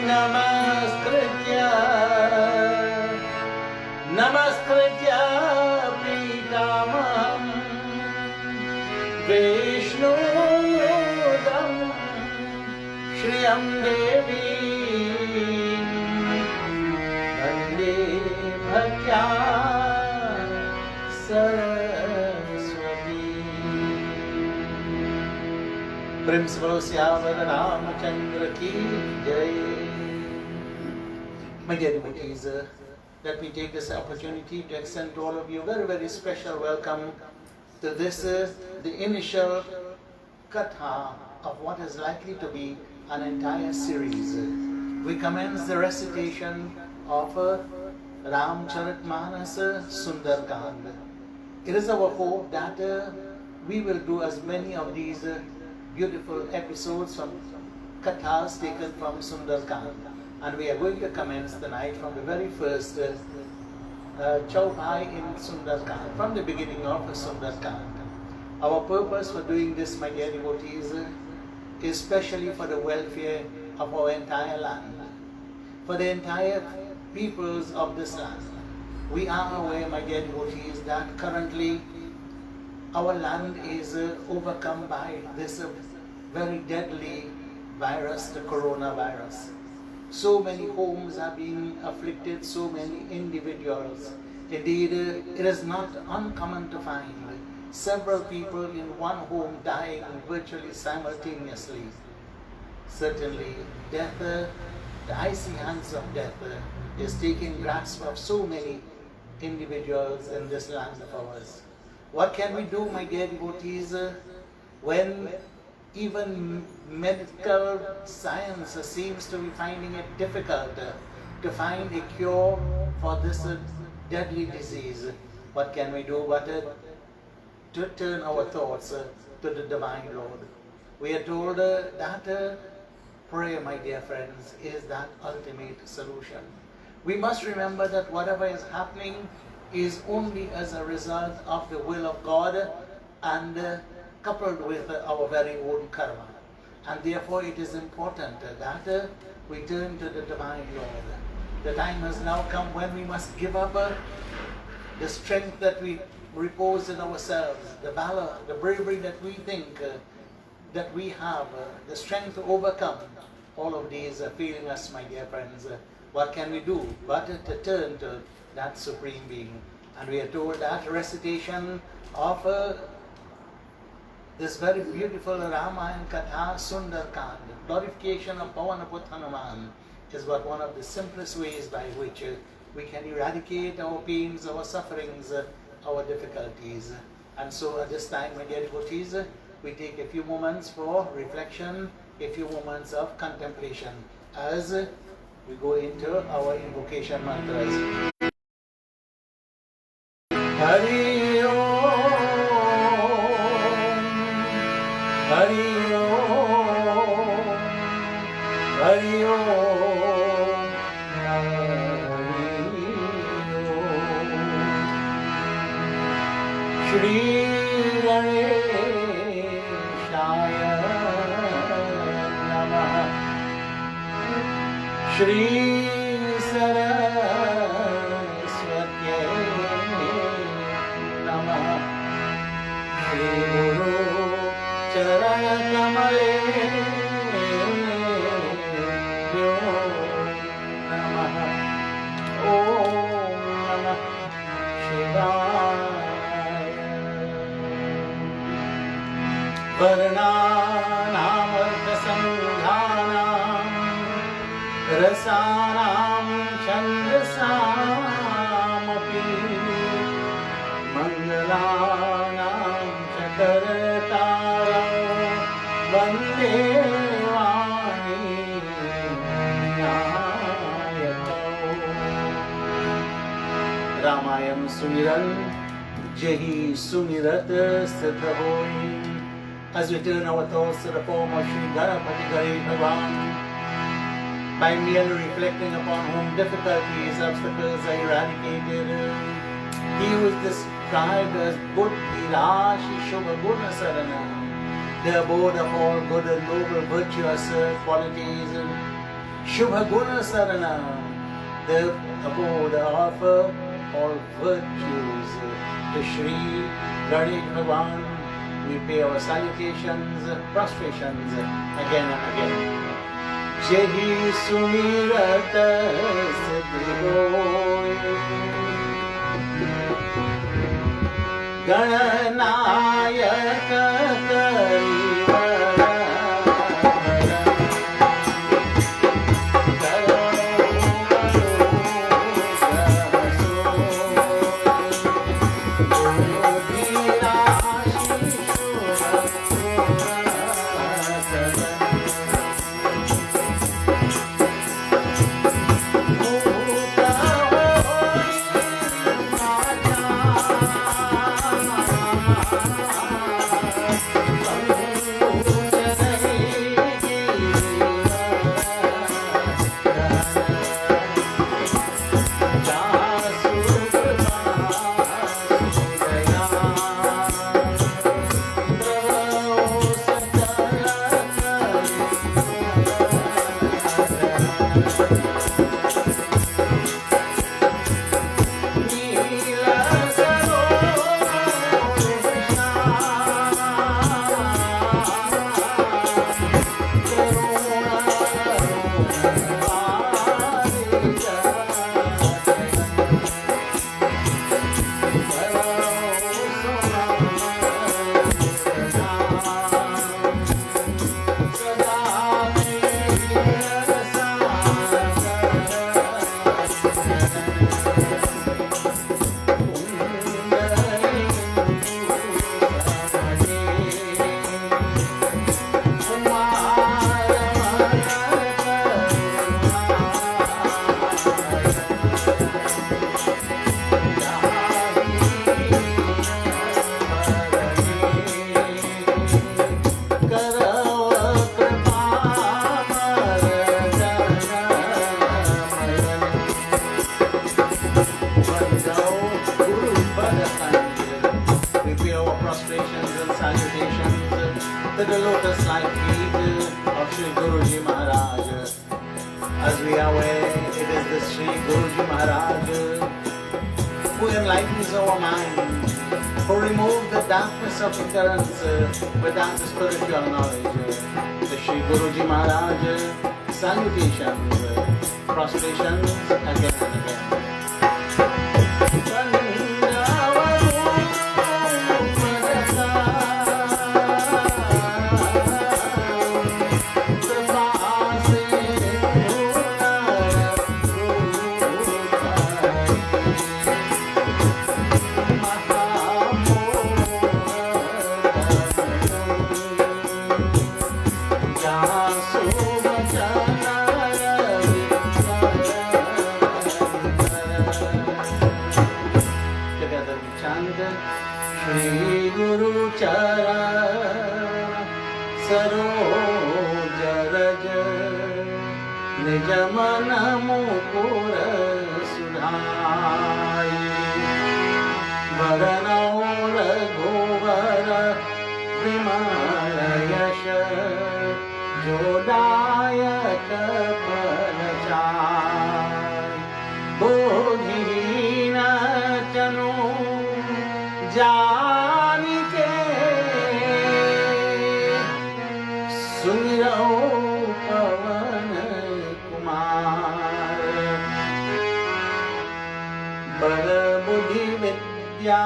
Namaskritya Namaskritya Pritamam Vishnudam Shriyam Devi Vande Bhaktya Saraswati. प्रेम से बोलो सियावर रामचंद्र की जय. My dear devotees, let me take this opportunity to extend to all of you a very, very special welcome to this, the initial katha of what is likely to be an entire series. We commence the recitation of Ramcharitmanas Sundarkand. It is our hope that we will do as many of these beautiful episodes from kathas taken from Sundarkand. And we are going to commence tonight from the very first Chaupai in Sundarkand, from the beginning of Sundarkand. Our purpose for doing this, my dear devotees, is especially for the welfare of our entire land, for the entire peoples of this land. We are aware, my dear devotees, that currently our land is overcome by this very deadly virus, the coronavirus. So many homes are being afflicted, so many individuals. Indeed, it is not uncommon to find several people in one home dying virtually simultaneously. Certainly, death, the icy hands of death, is taking grasp of so many individuals in this land of ours. What can we do, my dear devotees, when even medical science seems to be finding it difficult to find a cure for this deadly disease? What can we do but to turn our thoughts to the Divine Lord? We are told that prayer, my dear friends, is that ultimate solution. We must remember that whatever is happening is only as a result of the will of God and coupled with our very own karma. And therefore it is important that we turn to the Divine Lord. The time has now come when we must give up the strength that we repose in ourselves, the valor, the bravery that we think that we have, the strength to overcome all of these failing us, my dear friends. What can we do but to turn to that Supreme Being? And we are told that recitation of this very beautiful Ramayana Katha Sundarkand, glorification of Pavanaput Hanuman, is but one of the simplest ways by which we can eradicate our pains, our sufferings, our difficulties. And so at this time, my dear devotees, we take a few moments for reflection, a few moments of contemplation as we go into our invocation mantras. Hari Om, Hari Om, Hari Om, Hari Om. Shri Ganeshaya Namah, Shri Saraswatye Namah, Shri Guru Charanamale Namah, Om Namah Shivaya. Varnanam Rasanam Chandrasamapi Mangalanam Chakarataram Vande Vani Vinayakam. Ramayam Sumiran Jahi Sumirat Sthita Hoi. As we turn our thoughts to the form of Sri Ganapati Ganesh Bhagwan, by merely reflecting upon whom difficulties, obstacles are eradicated, he who is described as Buddhi Rashi Shubha Guna Sarana, the abode of all good and noble virtuous qualities, Shubha Guna Sarana, the abode offer all virtues to Shri Ganesh Bhagwan. We pay our salutations, prostrations again and again. Jehi Sumirat Siddhi Gananayak Kariva to the lotus-like feet of Sri Guruji Maharaj. As we are aware, it is the Sri Guruji Maharaj who enlightens our mind, who removes the darkness of ignorance with that spiritual knowledge. The Sri Guruji Maharaj salutations, prostrations again and again. Shri Guru Chara Saroj Raj Nijamana Mukura Sudhai Varanaura Govara Vimala Yasha Jodaya Kapalachai Bodhina Chanu जानते सुमिरो पवन कुमार बल बुद्धि विद्या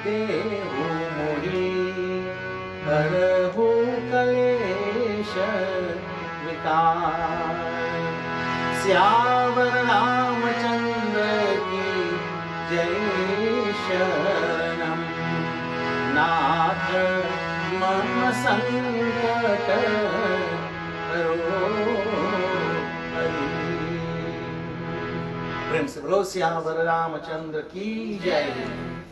देहु मोहि हरहु कलेश विकार श्यावर रामचंद्र की जय शरणम नाथ मम संकट हरो हरि। प्रेम से बोलो श्यावर रामचंद्र की जय।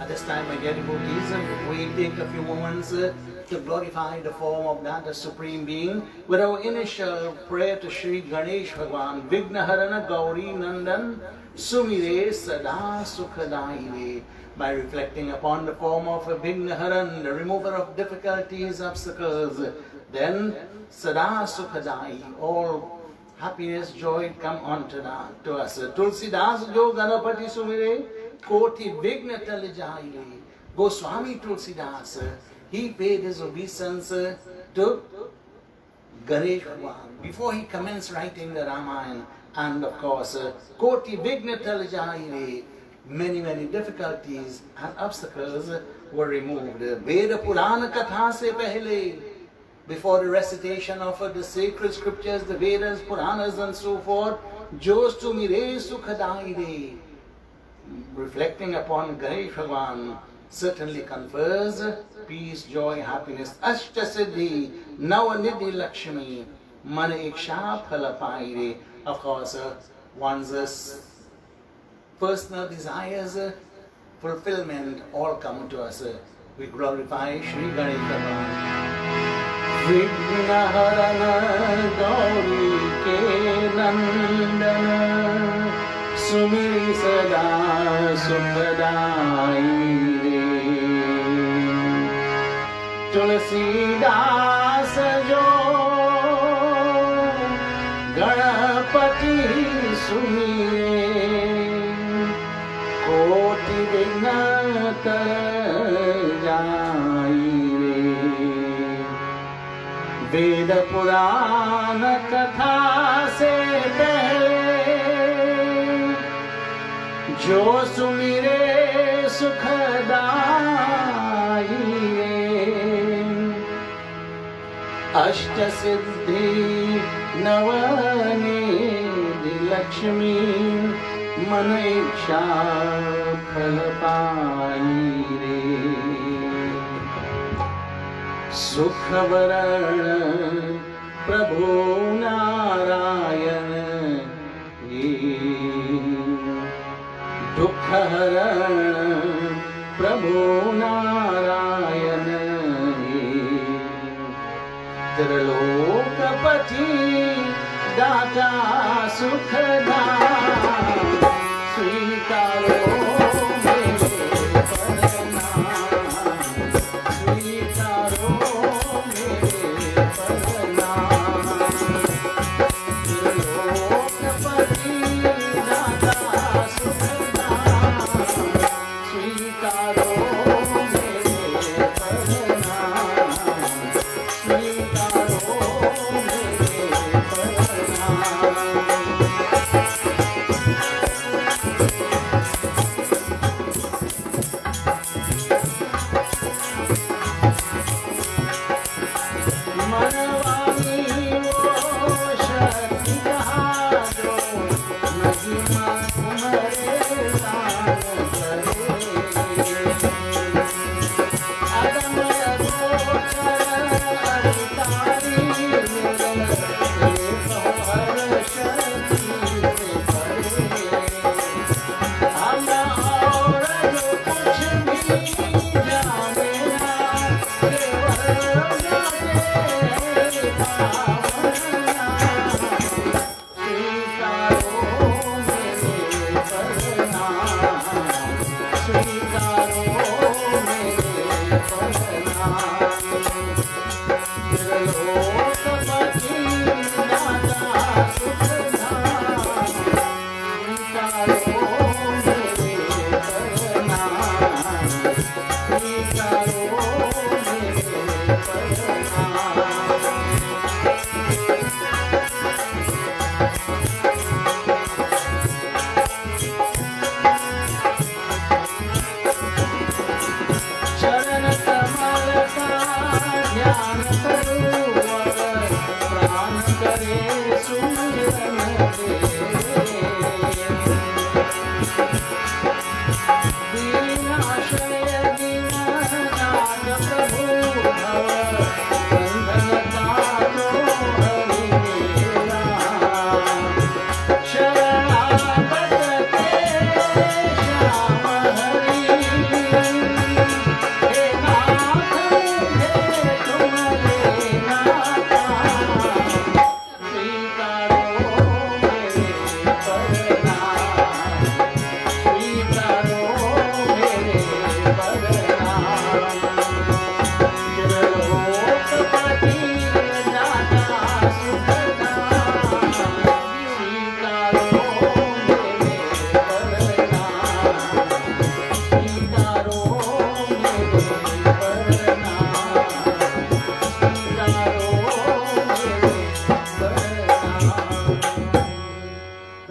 At this time, my dear devotees, we take a few moments to glorify the form of that the Supreme Being with our initial prayer to Shri Ganesh Bhagwan, Vignaharana Gauri Nandan Sumire Sada Sukhadaine. By reflecting upon the form of a Vignaharan, the remover of difficulties, obstacles, then Sada Sukhadai, all happiness, joy come on to us. Tulsidas jo Ganapati sumire, koti vigna tal jaye. Goswami Tulsidas, he paid his obeisance to Ganesh Bhagwan before he commenced writing the Ramayana. And of course, koti vigna tal jaye. Many difficulties and obstacles were removed. Veda Purana Katha se pehle, before the recitation of the sacred scriptures, the Vedas, Puranas and so forth, Jos tumire sukhadaire, reflecting upon Ganesh Bhagwan, certainly confers peace, joy, happiness. Ashta siddhi, navanidhi lakshmi, man iksha phala paire. Of course, one's personal desires, fulfillment all come to us. We glorify Shri Ganesh Bhagwan. Vignaharana Gauri ke Nandana, Sumiri sada Sukhadai re. Tulsidas jo Ganapati sumire, koti vigna tal jaye. Veda Purana कथा से पहले जो Sumire सुखदाई रे। अष्ट सिद्धि नवनिधि लक्ष्मी मन इच्छा फल पाई रे। सुखवरण प्रभु नारायण दुखहरण प्रभु नारायण त्रिलोकपति दाता सुखदाता स्वीकारो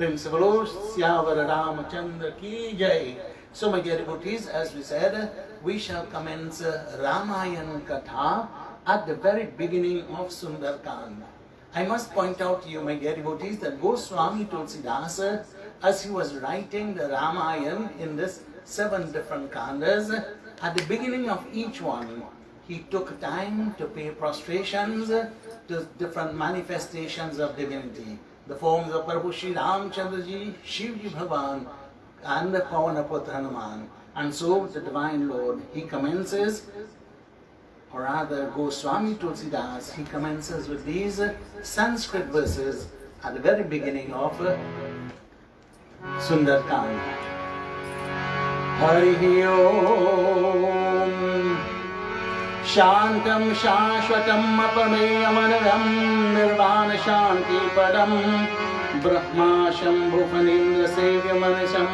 प्रेम से बोलो सियावर रामचंद्र की जय. So my dear devotees, as we said, we shall commence Ramayana Katha at the very beginning of Sundarkand. I must point out to you, my dear devotees, that Goswami Tulsidas, as he was writing the Ramayana in this 7 different kandas, at the beginning of each one, he took time to pay prostrations to different manifestations of divinity. The forms of Prabhu Shri Ramchandra Ji, Shivji Bhagavan, and the Pavanaputra Hanuman. And so the Divine Lord, he commences, or rather Goswami Tulsidas, he commences with these Sanskrit verses at the very beginning of Sundarkand. Hari Om Shantam Shashvatam Apameyam Nirvana Shanti Padam Brahma Shambhu Fanindra Sevyam Manisham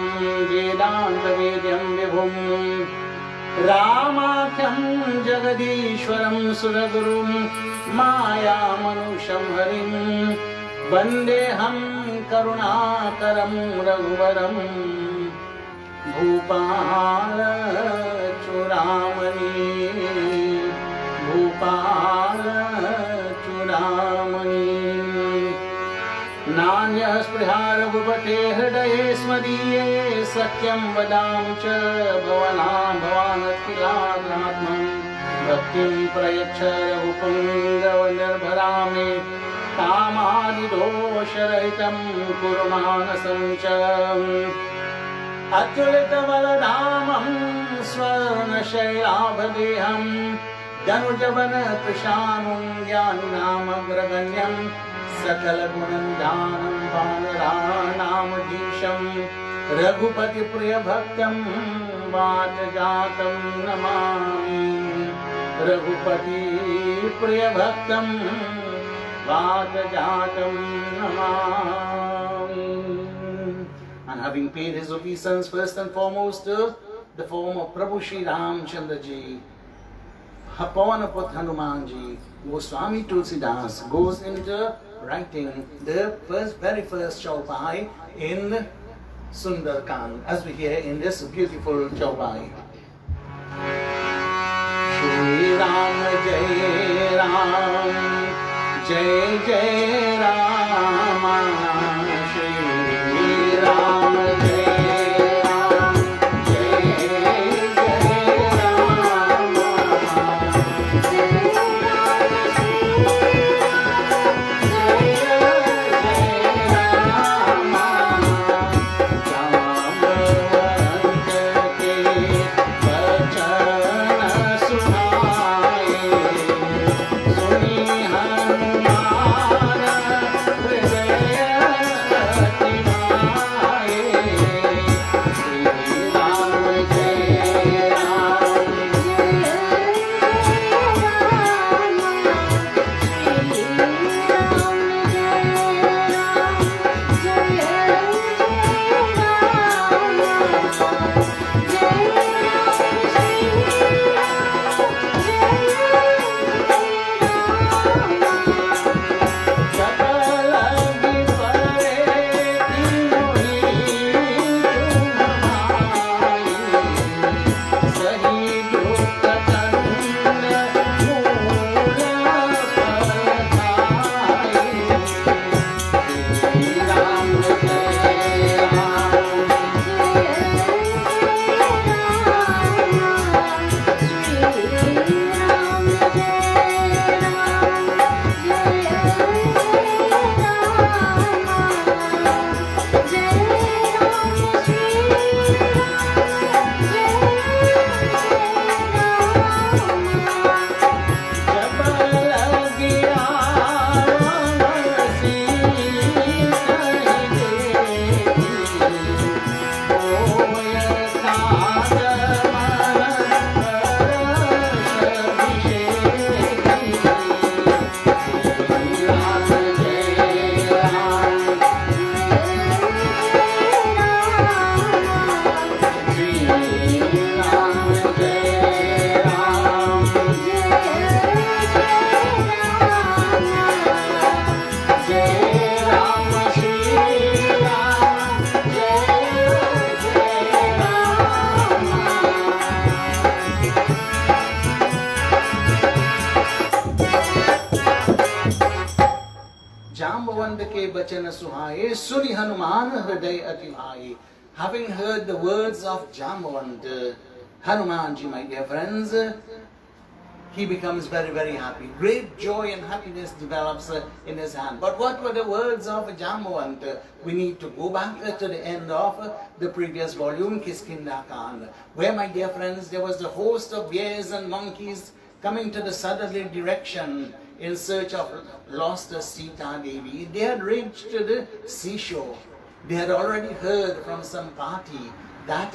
Vedanta Vedyam Vibhum Ramakhyam Jagadishwaram Suragurum Maya Manusham Harim Vandeham Karunakaram Raghuvaram Bhupala Churamani Bhupala Churamani Nanya Sprihara Bhupate Hridaye Smadiye Sakyam Vadam Cha Bhavanam Bhavanatkiladratmam Bhaktim Prayachara Bhupangava Nirbharame Kamadi Dosharahitam Kurumanasam Cha Atulita Valadhamam Swarna Shailabhadeham Danujavana Prishanum Jnanam Agraganyam Sakala Gunandanam Vanaranam Disham Raghupati Priya Bhaktam Vatajatam Namami Raghupati Priya Bhaktam Vatajatam Namami. And having paid his obeisance first and foremost to the form of Prabhu Shri Ramchandra Ji, Pavanaputra Hanuman Ji, Goswami Tulsidas goes into writing the very first chaupai in Sundarkand, as we hear in this beautiful chaupai. Shri Ram Jai Ram, Jai Jai Ram, Shri Ram Jai Ram, Jai Jai Ram, Jai vachana suhaye, suni Hanuman hriday ati bhaye. Having heard the words of Jambavant, Hanumanji, my dear friends, he becomes very, very happy. Great joy and happiness develops in his hand. But what were the words of Jambavant? We need to go back to the end of the previous volume, Kiskinda Kand, where, my dear friends, there was a host of bears and monkeys coming to the southerly direction in search of lost Sita Devi. They had reached the seashore. They had already heard from some party that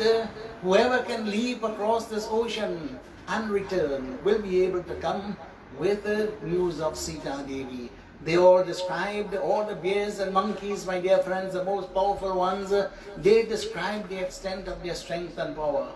whoever can leap across this ocean and return will be able to come with the news of Sita Devi. They all described, all the bears and monkeys, my dear friends, the most powerful ones, they described the extent of their strength and power,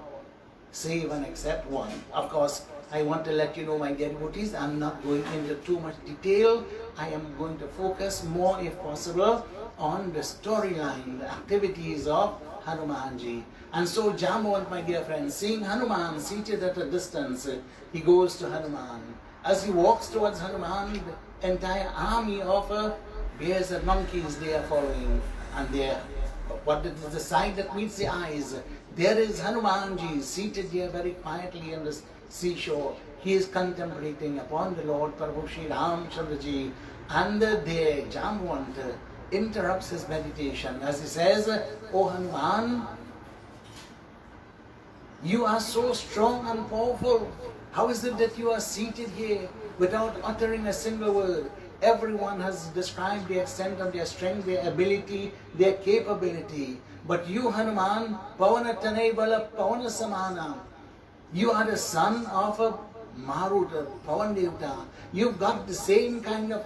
save and except one. Of course, I want to let you know, my dear devotees, I'm not going into too much detail. I am going to focus more, if possible, on the storyline, the activities of Hanumanji. And so Jambavant, my dear friends, seeing Hanuman seated at a distance, he goes to Hanuman. As he walks towards Hanuman, the entire army of bears and monkeys, they are following. And there, what is the sight that meets the eyes? There is Hanumanji seated here very quietly in the seashore. He is contemplating upon the Lord Prabhu Shri Ramchandraji. And there Jambavant interrupts his meditation as he says, "O Hanuman, you are so strong and powerful. How is it that you are seated here without uttering a single word? Everyone has described the extent of their strength, their ability, their capability. But you, Hanuman, Pavana Tanebala Pavana Samana, you are the son of a Maruta, Pavan Devta. You've got the same kind of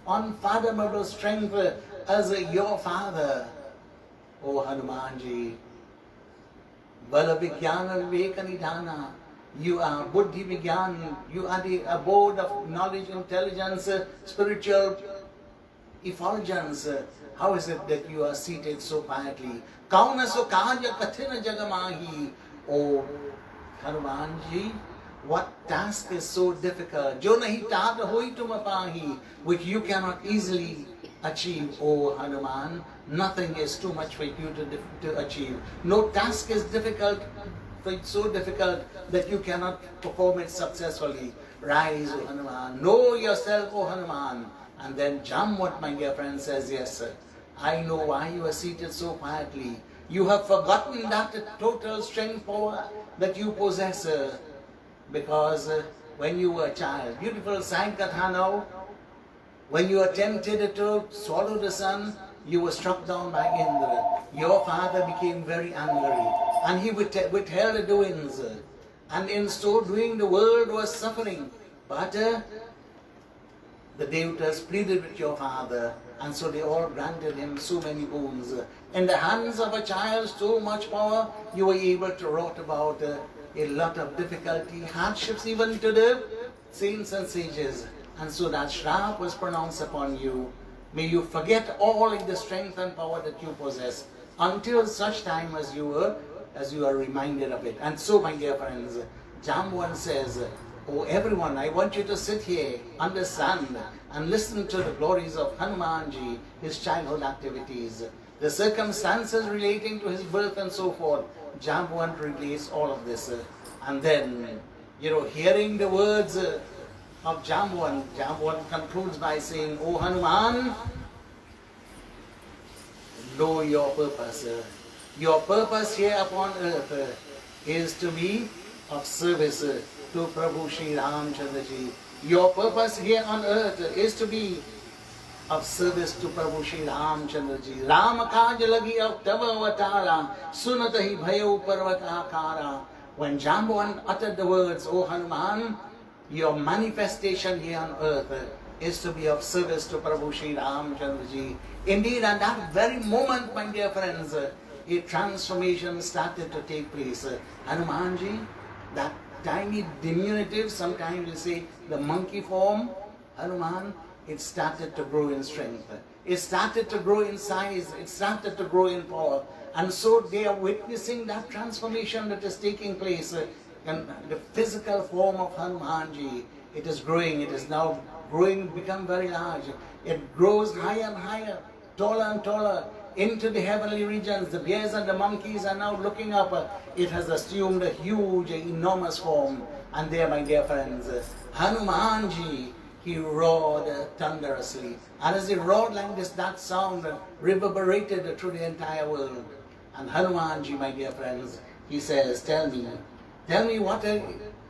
unfathomable strength as your father. O Hanumanji, Bala Vijnana Vivekanidhana, you are Buddhi Vigyan, you are the abode of knowledge, intelligence, spiritual effulgence. How is it that you are seated so quietly? Kauna so kaja kathina jagamahi. O Hanumanji, what task is so difficult? Jo nahi taat hoi tum apahi, which you cannot easily achieve, O Hanuman. Nothing is too much for you to achieve. No task is difficult, so difficult that you cannot perform it successfully. Rise, O Hanuman. Know yourself, O Hanuman. And then Jambavant, my dear friend, says, yes, sir, I know why you are seated so quietly. You have forgotten that total strength power that you possess, because when you were a child, beautiful Sai Katha now, when you attempted to swallow the sun, you were struck down by Indra. Your father became very angry and he withheld the doings. And in so doing, the world was suffering. But the Devatas pleaded with your father, and so they all granted him so many boons. In the hands of a child, so much power, you were able to wrought about a lot of difficulty, hardships even to the saints and sages. And so that shrap was pronounced upon you. May you forget all the strength and power that you possess until such time as you are reminded of it. And so, my dear friends, Jambavant says, oh everyone, I want you to sit here, understand, and listen to the glories of Hanumanji, his childhood activities, the circumstances relating to his birth and so forth. Jambavant relates all of this. And then, hearing the words of Jambavant, Jambavant concludes by saying, O Hanuman, know your purpose. Your purpose here upon earth is to be of service to Prabhu Shri Ramchandraji. Your purpose here on earth is to be of service to Prabhu Shri Ramchandraji. Rama kaj lagi av tava avatara, sunatahi bhayo parvatakara. When Jambavant uttered the words, O Hanuman, your manifestation here on earth is to be of service to Prabhu Shri Ramchandraji. Indeed, at that very moment, my dear friends, a transformation started to take place. Hanumanji, that tiny diminutive, sometimes we say the monkey form, Hanuman, it started to grow in strength. It started to grow in size. It started to grow in power. And so they are witnessing that transformation that is taking place. And the physical form of Hanumanji, it is growing. It is now growing, become very large. It grows higher and higher. taller and taller into the heavenly regions. The bears and the monkeys are now looking up. It has assumed a huge, enormous form. And there, my dear friends, Hanumanji, he roared thunderously. And as he roared like this, that sound reverberated through the entire world. And Hanumanji, my dear friends, he says, tell me what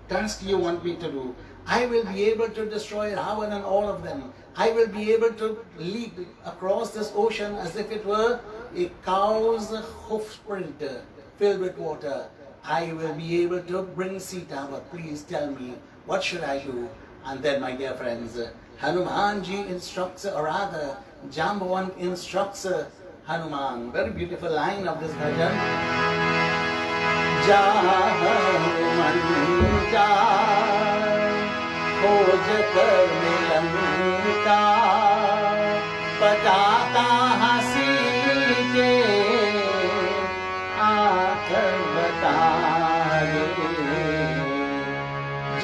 task you want me to do. I will be able to destroy Ravan and all of them. I will be able to leap across this ocean as if it were a cow's hoof print filled with water. I will be able to bring Sita, but please tell me, what should I do? And then, my dear friends, Hanumanji instructs, or rather, Jambavant instructs Hanuman. Very beautiful line of this bhajan. Ja Hanuman ja, खोज कर मिलंका, पटाता हंसी के आकर बता दे,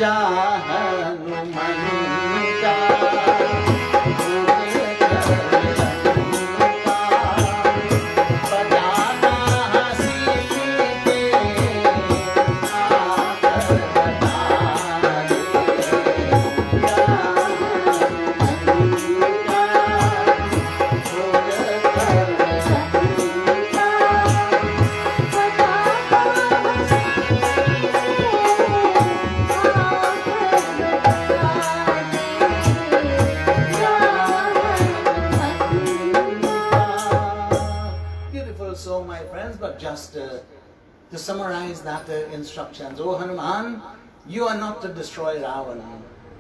जा हनुमान का खोज कर मिलंका, पटाता हंसी के आकर बता दे। So, my friends, but just to summarize that instructions, oh Hanuman, you are not to destroy Ravan.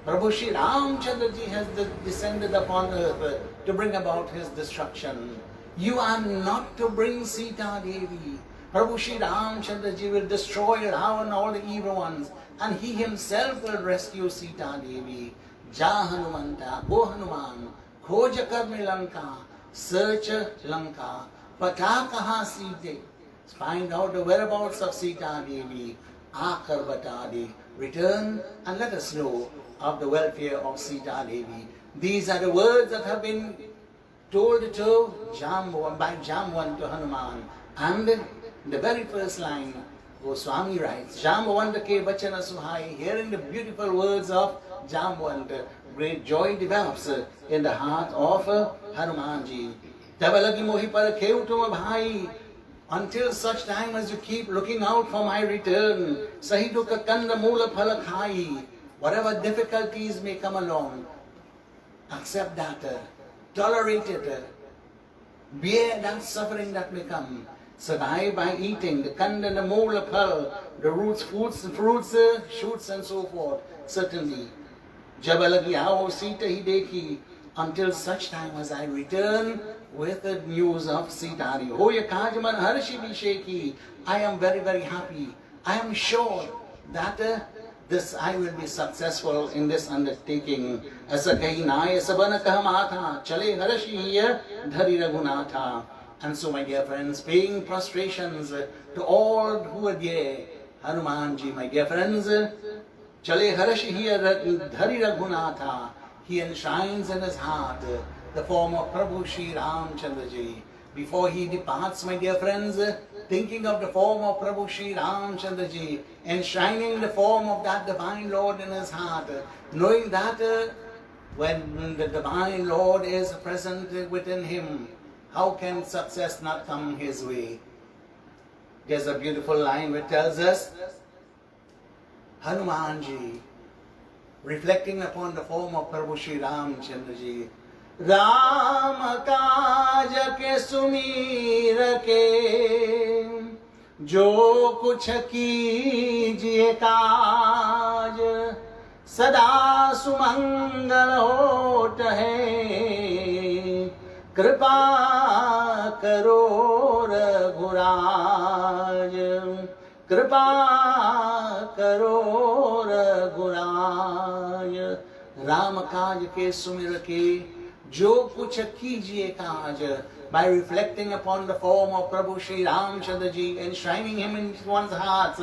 Prabhu Shri Ramchandra Ji has descended upon earth to bring about his destruction. You are not to bring Sita Devi. Prabhu Shri Ramchandra Ji will destroy Ravan, all the evil ones, and he himself will rescue Sita Devi. Ja Hanumanta, O Hanuman, Khoja Karmi Lanka, search Lanka. Pata kaha Sita, find out the whereabouts of Sita Devi. Aakar bata de, return and let us know of the welfare of Sita Devi. These are the words that have been told to Jambavan, by Jambavan to Hanuman. And the very first line, Goswami writes, Jambavanta ke bachana suhai, hearing the beautiful words of Jambavanta, great joy develops in the heart of Hanumanji. Tabalagi mohi par kheutum bhai, until such time as you keep looking out for my return. Sahiduka kanda mula phala khai. Whatever difficulties may come along, accept that, tolerate it, bear that suffering that may come. Survive by eating the kanda and the mula phal, the roots, fruits, shoots and so forth. Certainly. Jabalagi aao Sita hi dekhi, until such time as I return with the news of Sita. Hoya Kajaman Harshi Visheki. I am very, very happy. I am sure that this I will be successful in this undertaking. Asakahinaya Sabanakahamata Chale Harashiya Dhari Raghunatha. And so, my dear friends, paying prostrations to all who are there, Hanumanji, my dear friends, Chale Harashiya Dhari Raghunatha. He enshrines in his heart the form of Prabhu Shri Ramchandra Ji. Before he departs, my dear friends, thinking of the form of Prabhu Shri Ramchandra Ji, enshrining the form of that Divine Lord in his heart, knowing that when the Divine Lord is present within him, how can success not come his way? There's a beautiful line which tells us, Hanumanji, reflecting upon the form of Prabhu Shri Ramchandra Ji, Ram kaaj ke sumir ke, jo kuch kijiye kaaj, sada sumangal hot hai, kripa karo raghuraj, kripa karo raghuraj. Ram kaaj ke sumir ke, jo kuch kijiye kaaj. By reflecting upon the form of Prabhu Shri Ramchandra Ji, enshrining him in one's heart,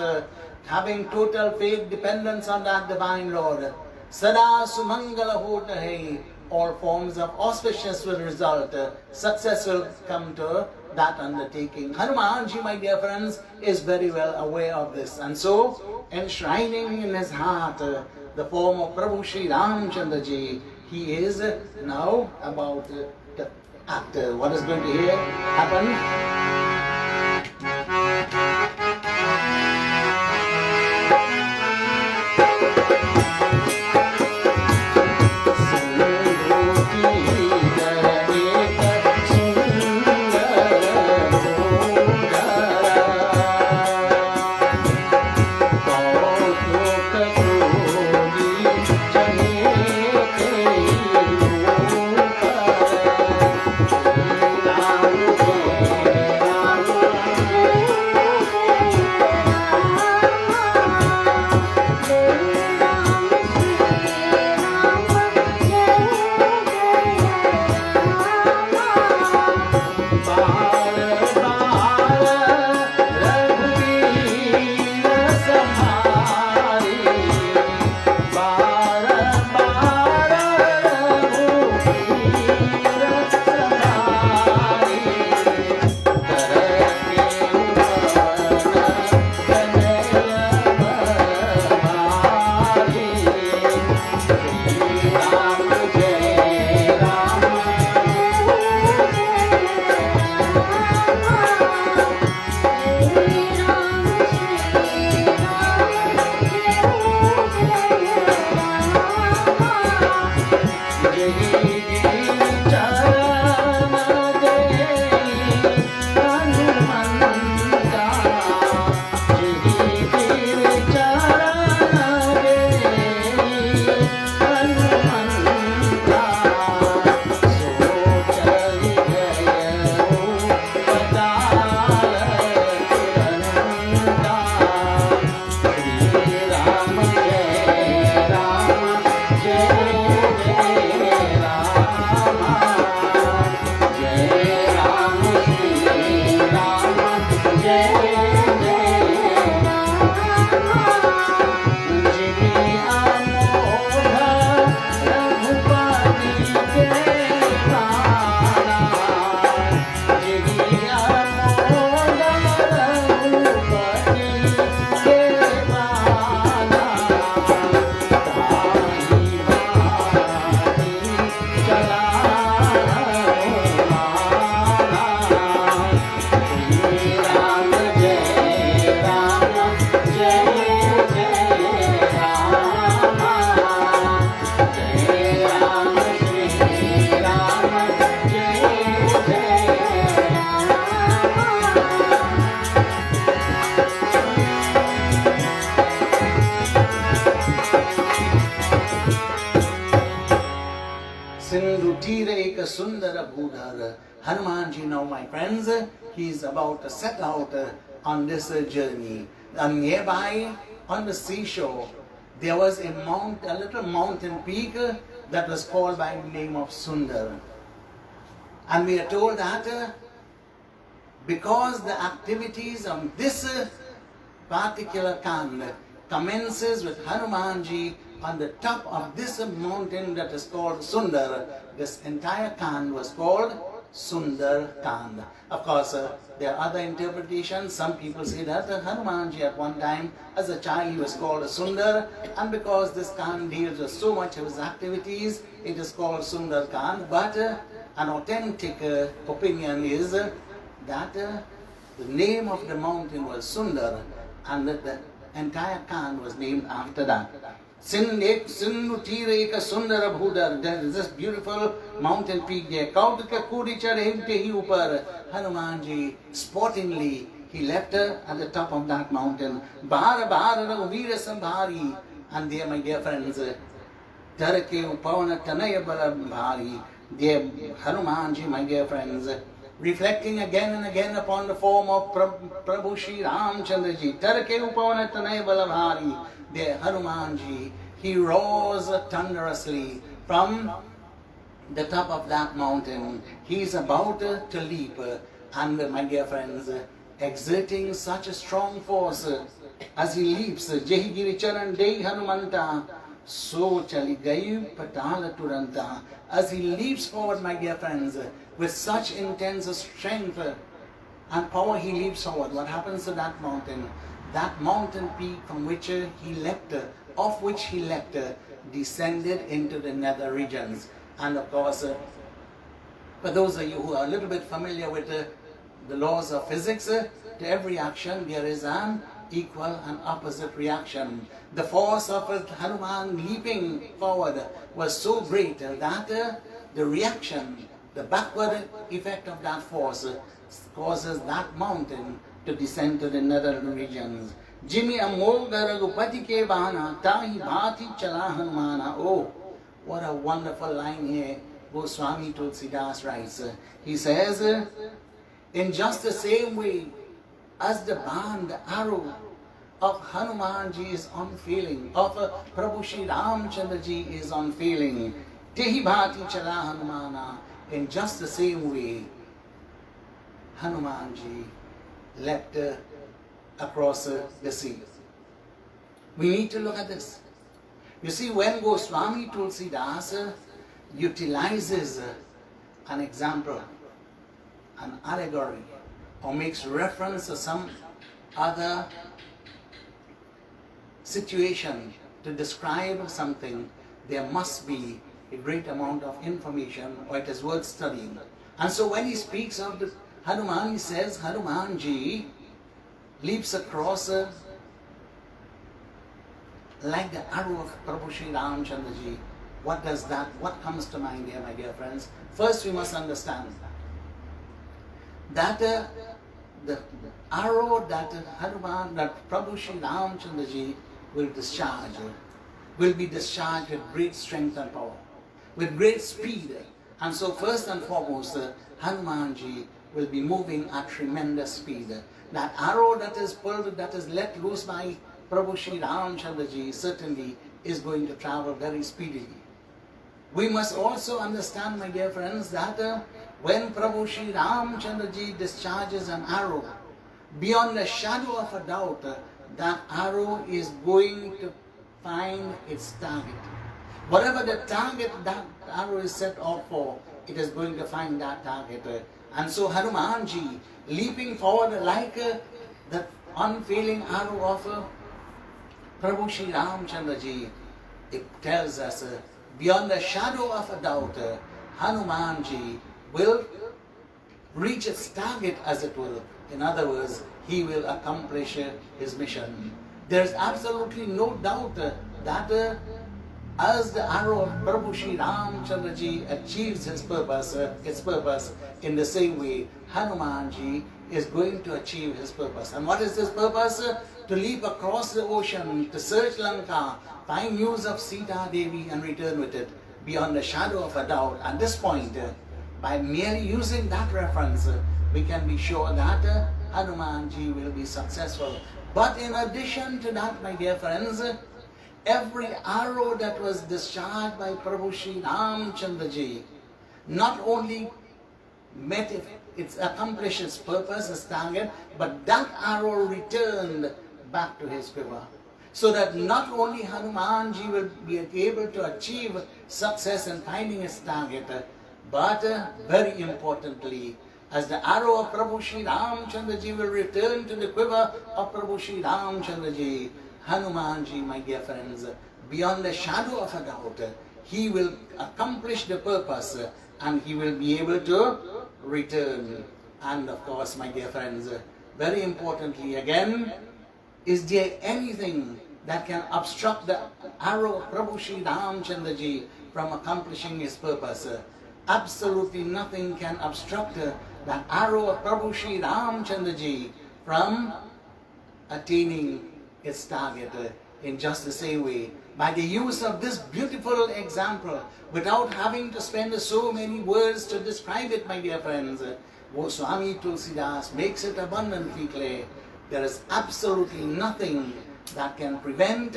having total faith, dependence on that Divine Lord. Sada sumangala hota hai. all forms of auspicious will result, success will come to that undertaking. Hanumanji, my dear friends, is very well aware of this, and so enshrining in his heart the form of Prabhu Sri Ramchandra Ji, he is now about to act. What is going to here happen? Hanumanji, now my friends, he is about to set out on this journey. And nearby on the seashore, there was a little mountain peak that was called by the name of Sundar. And we are told that because the activities of this particular kand commences with Hanumanji on the top of this mountain that is called Sundar, this entire kand was called Sundar Kand. Of course, there are other interpretations. Some people say that Hanumanji at one time, as a child, he was called a Sundar, and because this Kand deals with so much of his activities, it is called Sundar Kand. But an authentic opinion is that the name of the mountain was Sundar, and that the entire Kand was named after that. Sindhu Tire Eka Sundara Bhudar. There is this beautiful mountain peak there. Kautaka Kuri Chare Hi Upar. Hanumanji, sportingly, he left her at the top of that mountain. Bahara Bahara Ravira Sambhari. And there, my dear friends, Tarake Upavana Tanaya Bari. Dear Hanumanji, my dear friends, reflecting again and again upon the form of Prabhu Sri Ramchandra Ji. Tarake Upavana Tanaya Balabhari. There, Hanumanji, he rose thunderously from the top of that mountain. He is about to leap, and my dear friends, exerting such a strong force as he leaps. Jehi Giri Charan Dei Hanumanta, So chali gayi patala turanta. As he leaps forward, my dear friends, with such intense strength and power, he leaps forward. What happens to that mountain? That mountain peak from which he leapt, of which he leapt, descended into the nether regions. And of course, for those of you who are a little bit familiar with the laws of physics, to every action there is an equal and opposite reaction. The force of Hanuman leaping forward was so great that the reaction, the backward effect of that force causes that mountain to descend to the nether regions. Jimmy Amol Garagupati ke bahana tahi bhati chala Hanumana. Oh, what a wonderful line here Goswami Tulsidas writes. He says, in just the same way as the band, the arrow of Hanumanji is unfailing, of Prabhu Shri Ramchandraji is unfailing, Tehi bhati chala Hanumana. In just the same way, Hanumanji leapt across the sea. We need to look at this. You see, when Goswami Tulsidas utilizes an example, an allegory, or makes reference to some other situation to describe something, there must be a great amount of information, or it is worth studying. And so when he speaks of the Hanuman, he says, Hanumanji leaps across like the arrow of Prabhu Shri Ramchandraji. What comes to mind here, my dear friends? First we must understand that the arrow that Hanuman, that Prabhu Shri Ramchandraji will be discharged with great strength and power, with great speed. And so first and foremost, Hanumanji will be moving at tremendous speed. That arrow that is pulled, that is let loose by Prabhu Shri Ramchandraji certainly is going to travel very speedily. We must also understand, my dear friends, that when Prabhu Shri Ramchandraji discharges an arrow, beyond a shadow of a doubt, that arrow is going to find its target. Whatever the target that arrow is set off for, it is going to find that target. And so Hanumanji, leaping forward like the unfailing arrow of Prabhu Shri Ramchandraji, it tells us, beyond a shadow of a doubt, Hanumanji will reach its target, as it were. In other words, he will accomplish his mission. There is absolutely no doubt that as the arrow of Prabhu Shri Ramchandraji achieves its purpose, in the same way, Hanumanji is going to achieve his purpose. And what is his purpose? To leap across the ocean, to search Lanka, find news of Sita Devi and return with it, beyond a shadow of a doubt. At this point, by merely using that reference, we can be sure that Hanumanji will be successful. But in addition to that, my dear friends, every arrow that was discharged by Prabhu Shri Ramchandraji not only accomplished its purpose, its target, but that arrow returned back to his quiver. So that not only Hanumanji will be able to achieve success in finding his target, but very importantly, as the arrow of Prabhu Shri Ramchandraji will return to the quiver of Prabhu Shri Ramchandraji, Hanumanji, my dear friends, beyond a shadow of a doubt, he will accomplish the purpose and he will be able to return. And of course, my dear friends, very importantly again, is there anything that can obstruct the arrow of Prabhu Shri Ramchandraji from accomplishing his purpose? Absolutely nothing can obstruct the arrow of Prabhu Shri Ramchandraji from attaining its target. In just the same way, by the use of this beautiful example, without having to spend so many words to describe it, my dear friends, Goswami Tulsidas makes it abundantly clear. There is absolutely nothing that can prevent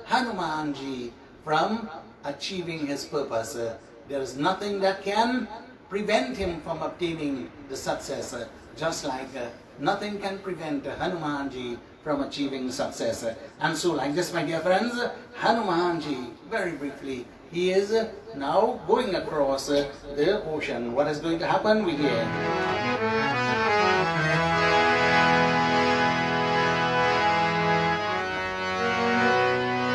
Hanumanji from achieving his purpose. There is nothing that can prevent him from obtaining the success, just like nothing can prevent Hanumanji from achieving success. And so like this, my dear friends, Hanumanji, very briefly, he is now going across the ocean. What is going to happen? We hear.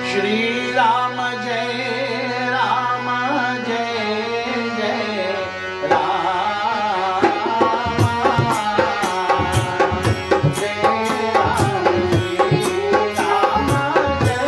Shri Rama Jai Rama Jai Jai Rama Jai Rama Jai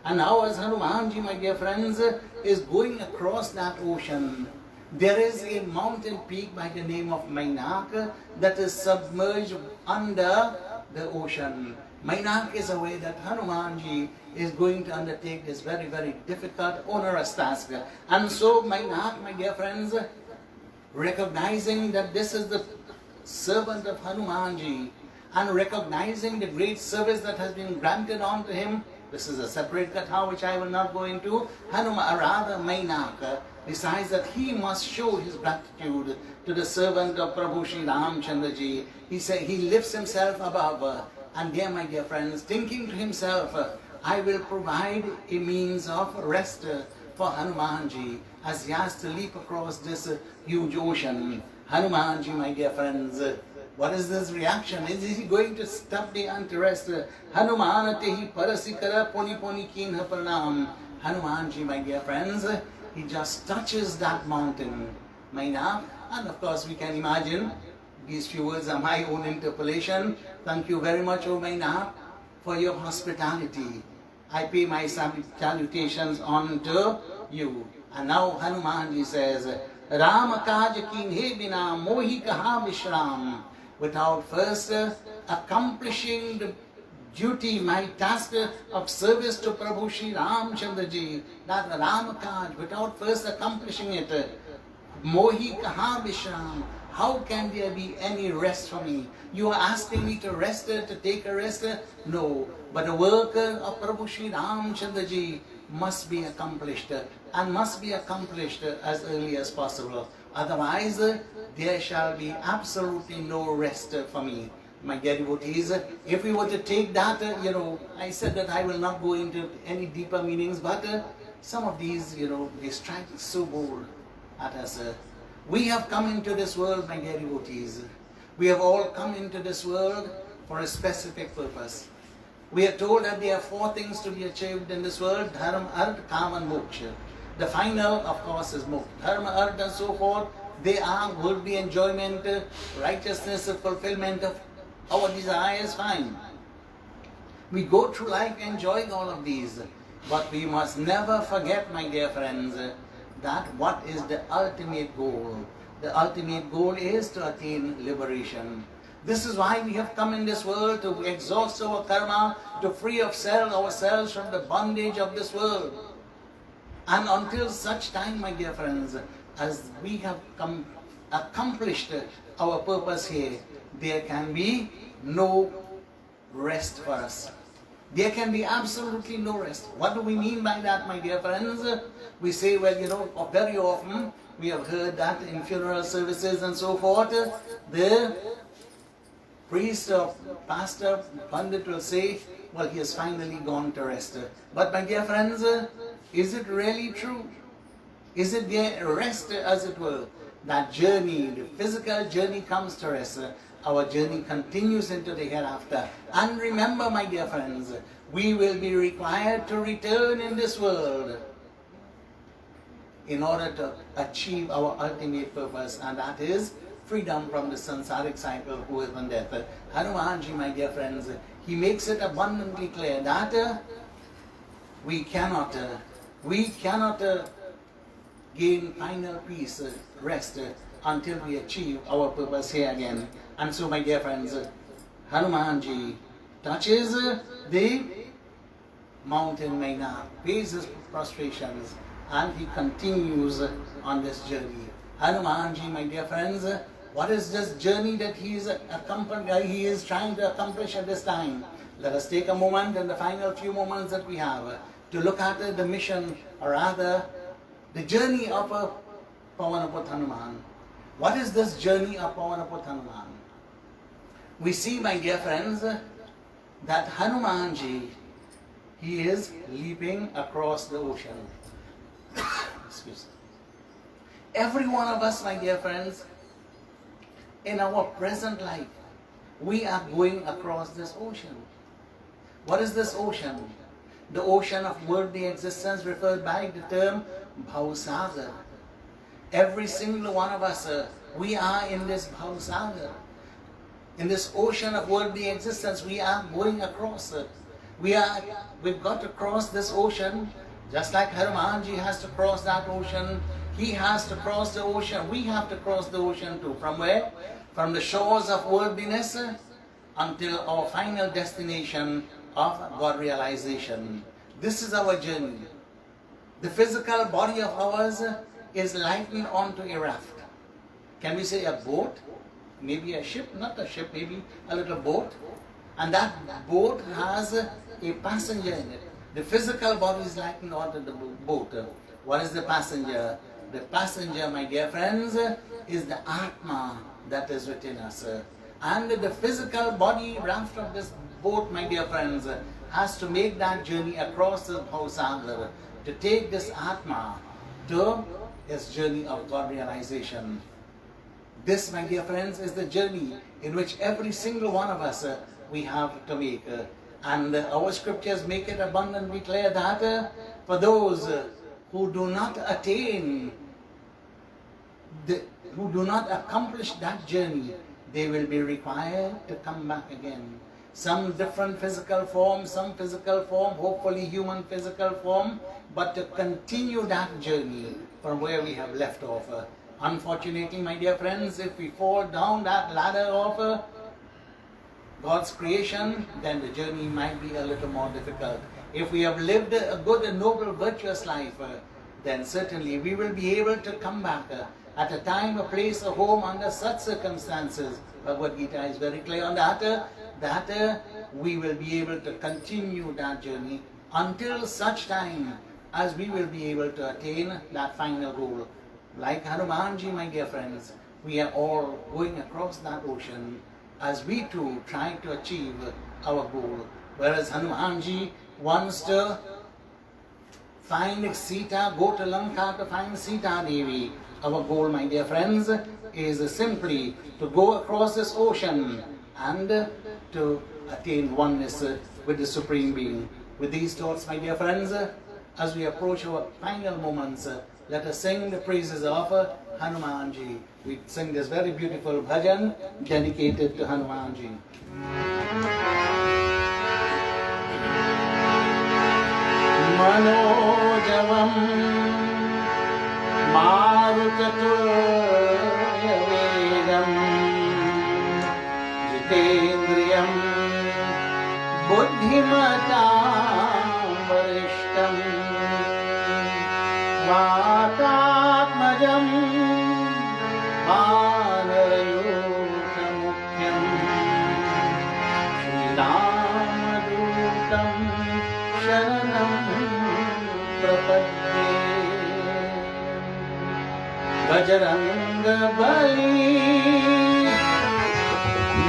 And now as Hanumanji, my dear friends, is going across that ocean, there is a mountain peak by the name of Mainak that is submerged under the ocean. Mainak is aware that Hanumanji is going to undertake this very, very difficult, onerous task. And so Mainak, my dear friends, recognizing that this is the servant of Hanumanji, and recognizing the great service that has been granted unto him, this is a separate katha which I will not go into. Mainak decides that he must show his gratitude to the servant of Prabhu Sri Ramchandraji. He lifts himself above, and there, my dear friends, thinking to himself, I will provide a means of rest for Hanumanji as he has to leap across this huge ocean. Hanumanji, my dear friends, what is this reaction? Is he going to stop the anti-rest? Hanumanati parasikara poni poni kinha pranam. Hanumanji, my dear friends, he just touches that mountain, Mainak, and of course we can imagine, these few words are my own interpolation. Thank you very much, O Mainak, for your hospitality. I pay my salutations on to you. And now Hanumanji says, Rama kaj kinhe bina mohi kaha vishram. Without first accomplishing the duty, my task of service to Prabhu Sri Ramchandraji, that Rama kaj, without first accomplishing it, mohi kaha vishram. How can there be any rest for me? You are asking me to rest, to take a rest? No. But the work of Prabhu Sri Ramchandraji must be accomplished, and must be accomplished as early as possible. Otherwise, there shall be absolutely no rest for me. My dear devotees, if we were to take that, I said that I will not go into any deeper meanings, but some of these, they strike so bold at us. We have come into this world, my dear devotees. We have all come into this world for a specific purpose. We are told that there are 4 things to be achieved in this world: dharma, artha, kama, and moksha. The final, of course, is moksha. Dharma, artha, and so forth, they are worldly enjoyment, righteousness, fulfillment of our desires, fine. We go through life enjoying all of these. But we must never forget, my dear friends, that what is the ultimate goal? The ultimate goal is to attain liberation. This is why we have come in this world, to exhaust our karma, to free ourselves from the bondage of this world. And until such time, my dear friends, as we have accomplished our purpose here, there can be no rest for us. There can be absolutely no rest. What do we mean by that, my dear friends? We say, well, very often we have heard that in funeral services and so forth, the priest or pastor, pundit will say, well, he has finally gone to rest. But my dear friends, is it really true? Is it their rest, as it were? That journey, the physical journey comes to rest. Our journey continues into the hereafter. And remember, my dear friends, we will be required to return in this world in order to achieve our ultimate purpose, and that is freedom from the samsaric cycle of birth and death. Hanumanji, my dear friends, he makes it abundantly clear that we cannot gain final peace, rest, until we achieve our purpose here again. And so, my dear friends, Hanumanji touches the mountain Maina, pays his prostrations, and he continues on this journey. Hanumanji, my dear friends, what is this journey that he is trying to accomplish at this time? Let us take a moment in the final few moments that we have to look at the mission, or rather, the journey of Pavanaput Hanuman. What is this journey of Pavanaput Hanuman? We see, my dear friends, that Hanumanji, he is leaping across the ocean. Excuse me. Every one of us, my dear friends, in our present life, we are going across this ocean. What is this ocean? The ocean of worldly existence, referred by the term Bhausagar. Every single one of us, we are in this Bhausagar. In this ocean of worldly existence, we are going across. We've got to cross this ocean, just like Hanumanji has to cross that ocean. He has to cross the ocean. We have to cross the ocean too. From where? From the shores of worldliness until our final destination of God realization. This is our journey. The physical body of ours is likened onto a raft. Can we say a boat? Maybe a ship, not a ship, maybe a little boat. And that boat has a passenger in it. The physical body is likened onto the boat. What is the passenger? The passenger, my dear friends, is the Atma that is within us. And the physical body raft of this boat, my dear friends, has to make that journey across the Bhausagar to take this Atma to his journey of God realization. This, my dear friends, is the journey in which every single one of us we have to make. And our scriptures make it abundantly clear that for those who do not attain, who do not accomplish that journey, they will be required to come back again. Some different physical form, hopefully human physical form, but to continue that journey from where we have left off. Unfortunately, my dear friends, if we fall down that ladder of God's creation, then the journey might be a little more difficult. If we have lived a good and noble, virtuous life, then certainly we will be able to come back at a time, a place, a home under such circumstances. Bhagavad Gita is very clear on that, that we will be able to continue that journey until such time as we will be able to attain that final goal. Like Hanumanji, my dear friends, we are all going across that ocean as we too try to achieve our goal. Whereas Hanumanji wants to find Sita, go to Lanka to find Sita Devi. Our goal, my dear friends, is simply to go across this ocean and to attain oneness with the Supreme Being. With these thoughts, my dear friends, as we approach our final moments, let us sing the praises of Hanumanji. We sing this very beautiful bhajan dedicated to Hanumanji. Manojavam Marutaturyavedam Jitendriyam Buddhimatam Varishtam वातात्मजं वानरयूथमुख्यं श्रीरामदूतं शरणं प्रपद्ये बजरंगबली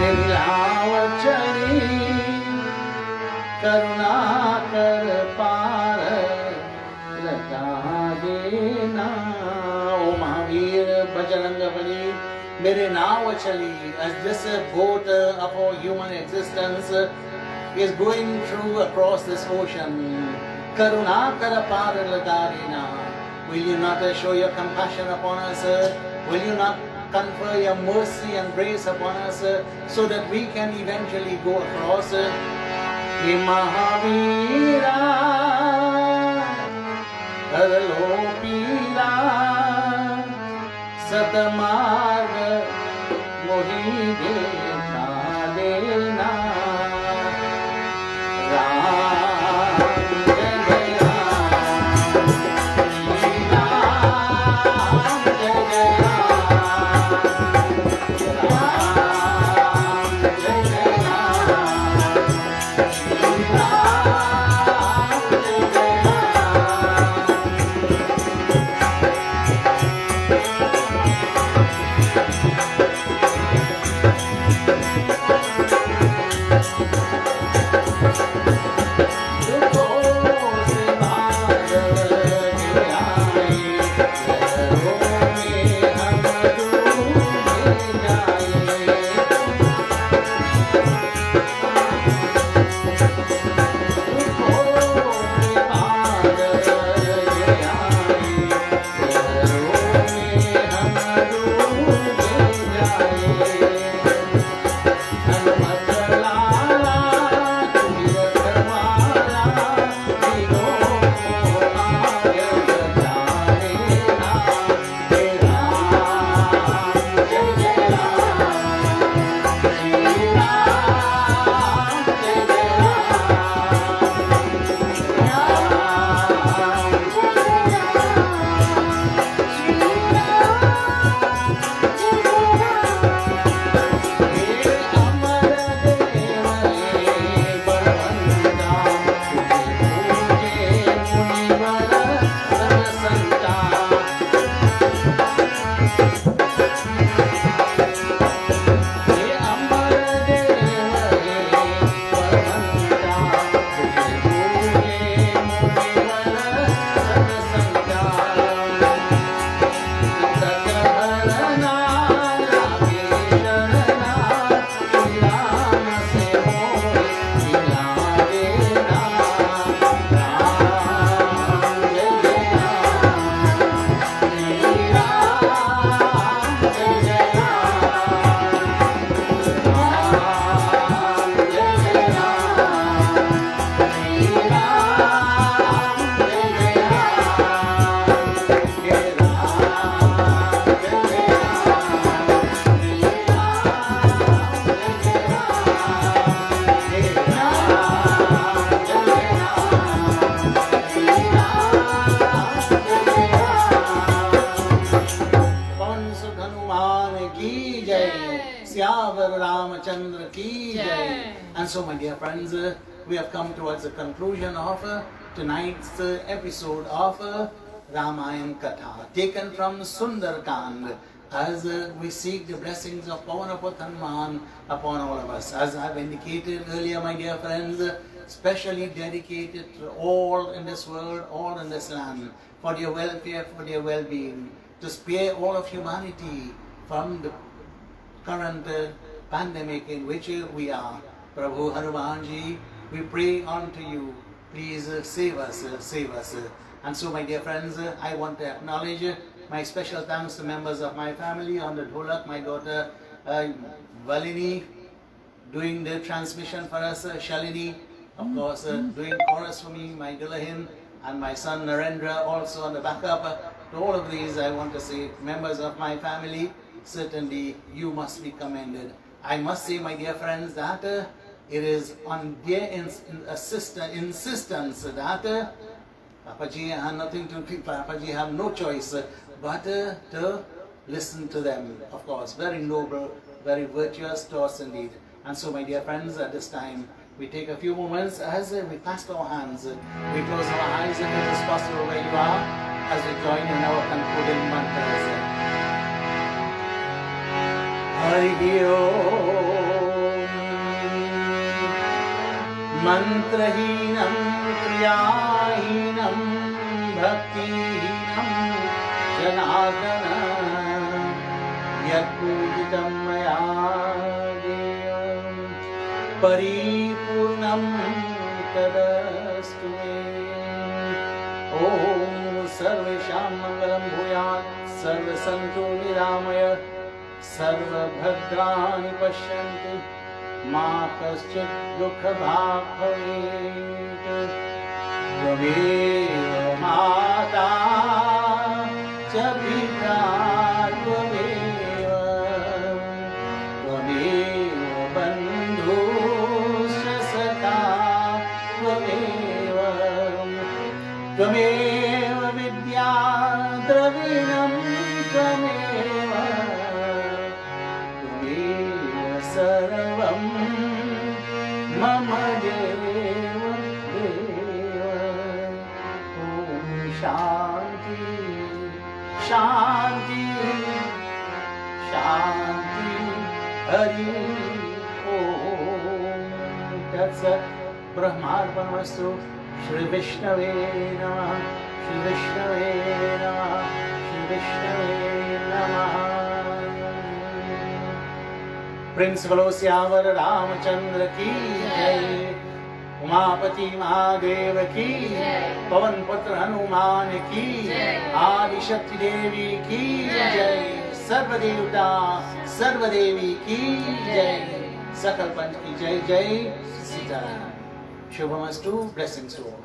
निर्लावचनी करुणाकर पार लगा देना। ओ महावीर बजरंगबली मेरे नाव चली, as this boat of our human existence is going through across this ocean. Karunakar par laga dena. Will you not show your compassion upon us? Will you not confer your mercy and grace upon us so that we can eventually go across? He Mahavira Karlo Pira Satamarg Mohi Dekha Dena And so, my dear friends, we have come towards the conclusion of tonight's episode of Ramayan Katha, taken from Sundarkand, as we seek the blessings of Pavanaput Hanuman upon all of us. As I have indicated earlier, my dear friends, specially dedicated to all in this world, all in this land, for their welfare, for their well-being, to spare all of humanity from the current pandemic in which we are. Prabhu Hanumanji, we pray unto you, please save us, save us. And so, my dear friends, I want to acknowledge my special thanks to members of my family on the Dholak, my daughter Valini, doing the transmission for us, Shalini, of course, doing chorus for me, my Dulahin, and my son Narendra also on the backup. To all of these, I want to say, members of my family, certainly you must be commended. I must say, my dear friends, that it is on their insistence that Papaji had nothing to think. Papaji have no choice but to listen to them. Of course, very noble, very virtuous thoughts indeed. And so, my dear friends, at this time, we take a few moments as we clasp our hands. We close our eyes if it is possible where you are, as we join in our concluding mantras. Hari Om. Mantrahinam kriyahinam bhaktihinam janardana yatpujitam maya devam paripurnam tadastu me. Om sarvesham mangalam bhuyat sarva santu niramaya sarva bhadrani pashyantu ma kaschit dukha bhag bhavet. Tvameva mata cha pita tvameva tvameva bandhuscha sakha tvameva tvameva vidya dravinam tvameva tvameva sarvam mama deva deva. Om Shanti Shanti Shanti. Hari Om. Tatsat. Brahmarpanastu. Shri Vishnave Namah. Shri Vishnave Namah. Shri Vishnave Namah. Prince Valosyavar Ramachandra ki jai. Umapati Mahadev की पवन पुत्र हनुमान की आदि शक्ति देवी की जय सर्वदेवता सर्वदेवी की जय सकल पंच की जय जय सीताराम शुभमस्तु ब्लेसिंग्स टू ऑल